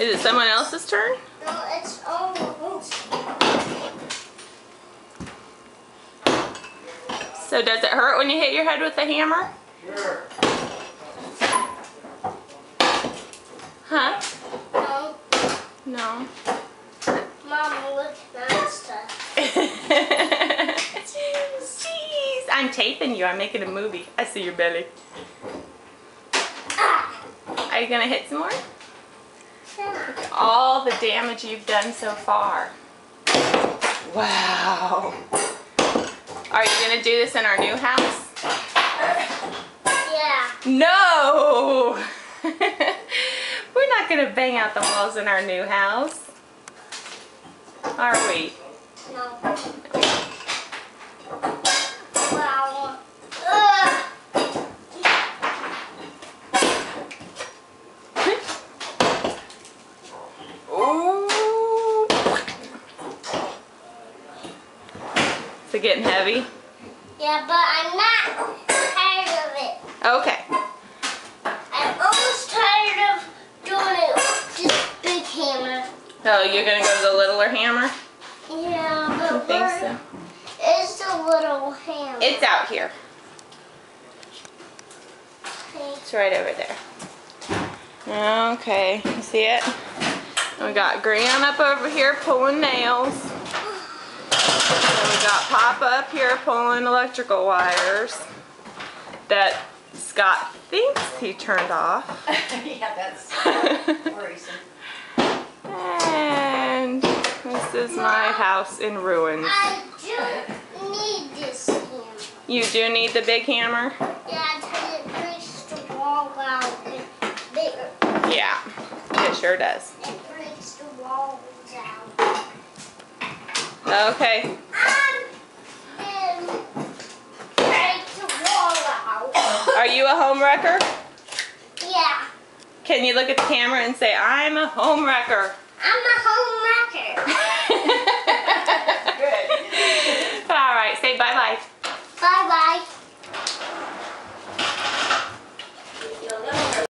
Is it someone else's turn? No, it's almost. So does it hurt when you hit your head with a hammer? Sure. Huh? No. No. Mom, look at that stuff. Jeez. I'm taping you. I'm making a movie. I see your belly. Ah. Are you going to hit some more? Yeah. All the damage you've done so far. Wow. Are you going to do this in our new house? Yeah. No! We're not going to bang out the walls in our new house. Are we? No. Wow. Ugh. Ooh. Is it getting heavy? Yeah, but I'm not tired of it. Okay. I'm almost tired of doing it with this big hammer. Oh, you're going to go to the littler hammer? Yeah, I but think where so. is the little hammer? It's out here. It's right over there. Okay, you see it? We got Gran up over here pulling nails. And we got Papa up here pulling electrical wires that Scott thinks he turned off. Yeah, that's worrisome. And this is my house in ruins. I do need this hammer. You do need the big hammer? Yeah, because it breaks the wall out bigger. Yeah, it sure does. It breaks the walls out. Okay. And break the wall out. Are you a home wrecker? Yeah, Can you look at the camera and say, I'm a home wrecker? I'm a home wrecker.